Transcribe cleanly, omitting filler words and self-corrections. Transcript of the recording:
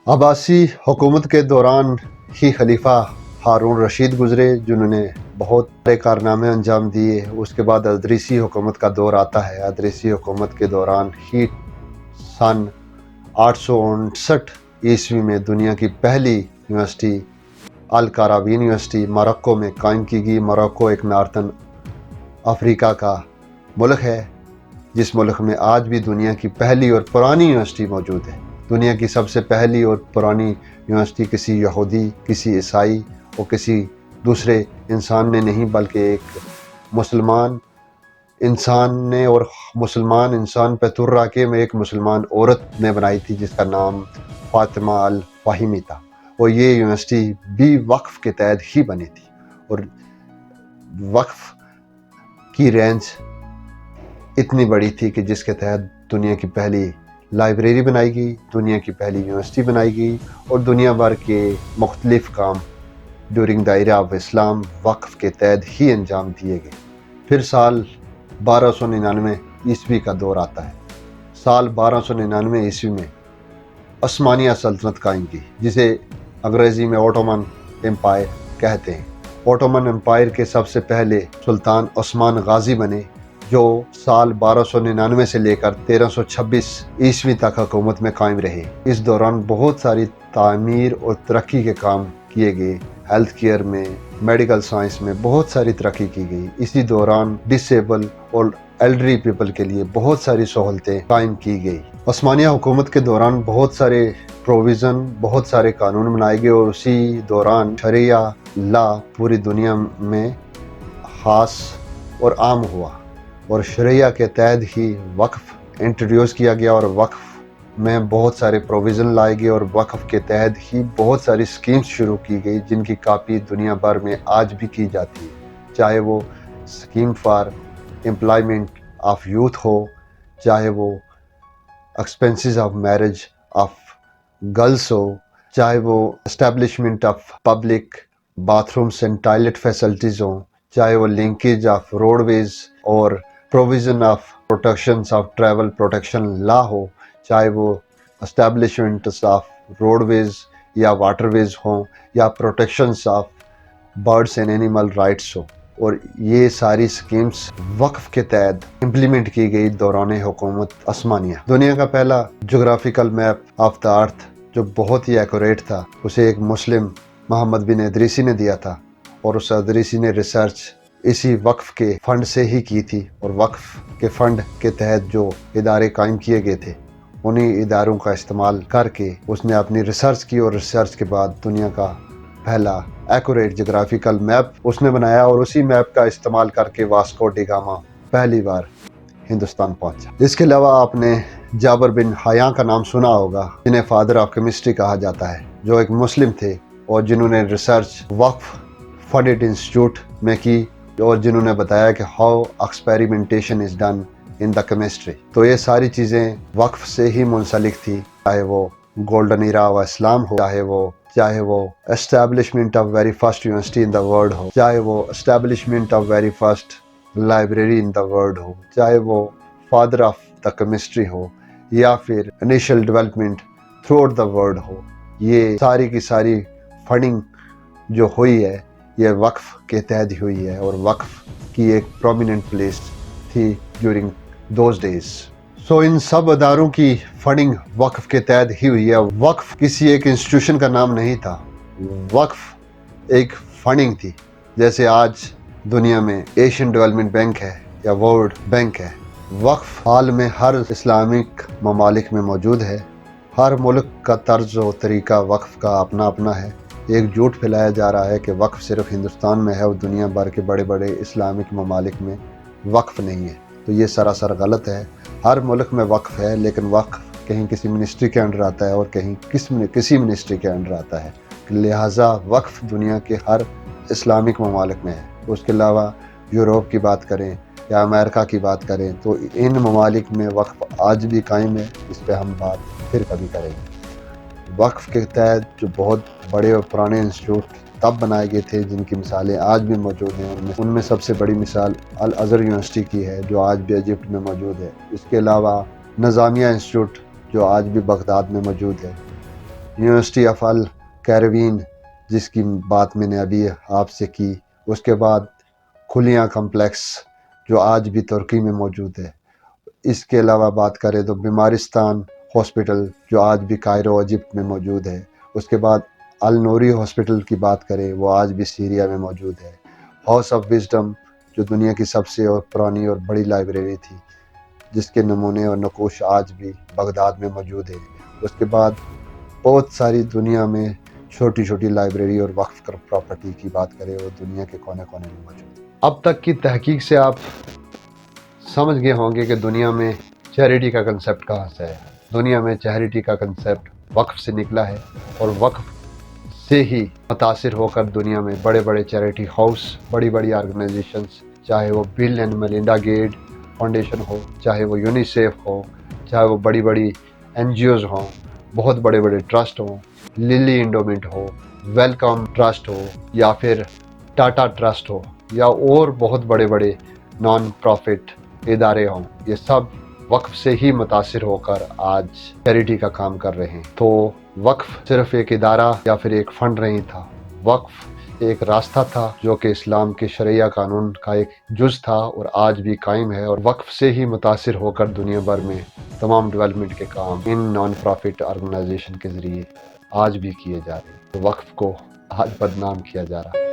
عباسی حکومت کے دوران ہی خلیفہ ہارون رشید گزرے جنہوں نے بہت بڑے کارنامے انجام دیے۔ اس کے بعد ادریسی حکومت کا دور آتا ہے۔ ادریسی حکومت کے دوران ہی سن 859 عیسوی میں دنیا کی پہلی یونیورسٹی القروین یونیورسٹی موروکو میں قائم کی گئی۔ موروکو ایک نارتھن افریقہ کا ملک ہے جس ملک میں آج بھی دنیا کی پہلی اور پرانی یونیورسٹی موجود ہے۔ دنیا کی سب سے پہلی اور پرانی یونیورسٹی کسی یہودی، کسی عیسائی اور کسی دوسرے انسان نے نہیں بلکہ ایک مسلمان انسان نے، اور مسلمان انسان پیتورا کے میں ایک مسلمان عورت نے بنائی تھی جس کا نام فاطمہ الفاہمی تھا، اور یہ یونیورسٹی بھی وقف کے تحت ہی بنی تھی۔ اور وقف کی رینج اتنی بڑی تھی کہ جس کے تحت دنیا کی پہلی لائبریری بنائی گئی، دنیا کی پہلی یونیورسٹی بنائی گئی، اور دنیا بھر کے مختلف کام ڈیورنگ دا ایرا آف اسلام وقف کے تحت ہی انجام دیے گئے۔ پھر سال 1299 عیسوی کا دور آتا ہے۔ سال 1299 عیسوی میں عثمانیہ سلطنت قائم کی، جسے انگریزی میں اوٹومن امپائر کہتے ہیں۔ اوٹومن امپائر کے سب سے پہلے سلطان عثمان غازی بنے، جو سال 1299 سے لے کر 1326 عیسوی تک حکومت میں قائم رہے۔ اس دوران بہت ساری تعمیر اور ترقی کے کام کیے گئے۔ ہیلتھ کیئر میں، میڈیکل سائنس میں بہت ساری ترقی کی گئی۔ اسی دوران ڈسیبل اور ایلڈری پیپل کے لیے بہت ساری سہولتیں قائم کی گئی۔ عثمانیہ حکومت کے دوران بہت سارے پروویژن، بہت سارے قانون بنائے گئے، اور اسی دوران شریعہ لا پوری دنیا میں خاص اور عام ہوا، اور شریعہ کے تحت ہی وقف انٹروڈیوس کیا گیا، اور وقف میں بہت سارے پروویژن لائے گئے، اور وقف کے تحت ہی بہت ساری سکیمز شروع کی گئی جن کی کاپی دنیا بھر میں آج بھی کی جاتی ہے، چاہے وہ scheme for employment of youth ہو، چاہے وہ expenses of marriage of girls ہو، چاہے وہ establishment of public bathrooms and toilet facilities ہوں، چاہے وہ لنکیج آف روڈ ویز اور provision of protections of travel protection law ہو، چاہے وہ اسٹیبلشمنٹس آف روڈ ویز یا واٹر ویز ہوں، یا protections of birds and animal rights ہو، اور یہ ساری سکیمز وقف کے تحت امپلیمنٹ کی گئی دوران حکومت عثمانیہ۔ دنیا کا پہلا جغرافیکل میپ آف دا ارتھ جو بہت ہی ایکوریٹ تھا، اسے ایک مسلم محمد بن ادریسی نے دیا تھا، اور اس ادریسی نے ریسرچ اسی وقف کے فنڈ سے ہی کی تھی، اور وقف کے فنڈ کے تحت جو ادارے قائم کیے گئے تھے انہی اداروں کا استعمال کر کے اس نے اپنی ریسرچ کی، اور ریسرچ کے بعد دنیا کا پہلا ایکوریٹ جغرافیکل میپ اس نے بنایا، اور اسی میپ کا استعمال کر کے واسکو ڈی گاما پہلی بار ہندوستان پہنچا۔ اس کے علاوہ آپ نے جابر بن حیان کا نام سنا ہوگا، جنہیں فادر آف کیمسٹری کہا جاتا ہے، جو ایک مسلم تھے اور جنہوں نے ریسرچ وقف فنڈڈ انسٹیٹیوٹ میں کی، اور جنہوں نے بتایا کہ how experimentation is done in the chemistry. تو یہ ساری چیزیں وقف سے ہی منسلک تھی، چاہے وہ گولڈن ایرا و اسلام ہو، چاہے وہ establishment of very first university in the world ہو، چاہے وہ establishment of very first library in the world ہو، چاہے وہ فادر آف دا کیمسٹری ہو، یا پھر initial development throughout the world ہو، یہ ساری کی ساری فنڈنگ جو ہوئی ہے یہ وقف کے تحت ہوئی ہے، اور وقف کی ایک پرومیننٹ پلیس تھی ڈیورنگ دوز ڈیز۔ سو ان سب اداروں کی فنڈنگ وقف کے تحت ہی ہوئی ہے۔ وقف کسی ایک انسٹیٹیوشن کا نام نہیں تھا، وقف ایک فنڈنگ تھی، جیسے آج دنیا میں ایشین ڈیولپمنٹ بینک ہے یا ورلڈ بینک ہے۔ وقف حال میں ہر اسلامک ممالک میں موجود ہے۔ ہر ملک کا طرز و طریقہ وقف کا اپنا اپنا ہے۔ ایک جھوٹ پھیلایا جا رہا ہے کہ وقف صرف ہندوستان میں ہے اور دنیا بھر کے بڑے بڑے اسلامک ممالک میں وقف نہیں ہے، تو یہ سراسر غلط ہے۔ ہر ملک میں وقف ہے، لیکن وقف کہیں کسی منسٹری کے انڈر آتا ہے اور کہیں کسی منسٹری کے انڈر آتا ہے، لہٰذا وقف دنیا کے ہر اسلامک ممالک میں ہے۔ اس کے علاوہ یوروپ کی بات کریں یا امریکہ کی بات کریں تو ان ممالک میں وقف آج بھی قائم ہے، اس پہ ہم بات پھر کبھی کریں گے۔ وقف کے تحت جو بہت بڑے اور پرانے انسٹیٹیوٹ تب بنائے گئے تھے جن کی مثالیں آج بھی موجود ہیں، ان میں سب سے بڑی مثال الازہر یونیورسٹی کی ہے جو آج بھی ایجپٹ میں موجود ہے۔ اس کے علاوہ نظامیہ انسٹیٹیوٹ جو آج بھی بغداد میں موجود ہے، یونیورسٹی آف ال کیریبین جس کی بات میں نے ابھی آپ سے کی، اس کے بعد کھلیاں کمپلیکس جو آج بھی ترکی میں موجود ہے، اس کے علاوہ بات کریں تو بیمارستان ہاسپٹل جو آج بھی کائرو ایجپٹ میں موجود ہے، اس کے بعد النوری ہاسپٹل کی بات کریں وہ آج بھی سیریا میں موجود ہے، ہاؤس آف وزڈم جو دنیا کی سب سے پرانی اور بڑی لائبریری تھی جس کے نمونے اور نقوش آج بھی بغداد میں موجود ہیں، اس کے بعد بہت ساری دنیا میں چھوٹی چھوٹی لائبریری اور وقف پراپرٹی کی بات کریں وہ دنیا کے کونے کونے میں موجود ہے۔ اب تک کی تحقیق سے آپ سمجھ گئے ہوں گے کہ دنیا میں چیریٹی کا کنسیپٹ کہاں سے ہے۔ دنیا میں چیریٹی کا کنسیپٹ وقف سے نکلا ہے، اور وقف سے ہی متاثر ہو کر دنیا میں بڑے بڑے چیریٹی ہاؤس، بڑی بڑی آرگنائزیشنز، چاہے وہ بل اینڈ میلنڈا گیٹ فاؤنڈیشن ہو، چاہے وہ یونیسیف ہو، چاہے وہ بڑی بڑی این جی اوز ہوں، بہت بڑے بڑے ٹرسٹ ہوں، للی انڈومنٹ ہو، ویلکم ٹرسٹ ہو، یا پھر ٹاٹا ٹرسٹ ہو، یا اور بہت بڑے بڑے نان پروفٹ ادارے ہوں، یہ سب وقف سے ہی متاثر ہو کر آج چیریٹی کا کام کر رہے ہیں۔ تو وقف صرف ایک ادارہ یا پھر ایک فنڈ نہیں تھا، وقف ایک راستہ تھا جو کہ اسلام کے شرعیہ قانون کا ایک جز تھا اور آج بھی قائم ہے، اور وقف سے ہی متاثر ہو کر دنیا بھر میں تمام ڈیولپمنٹ کے کام ان نان پروفٹ آرگنائزیشن کے ذریعے آج بھی کیے جا رہے ہیں۔ تو وقف کو آج بدنام کیا جا رہا ہے۔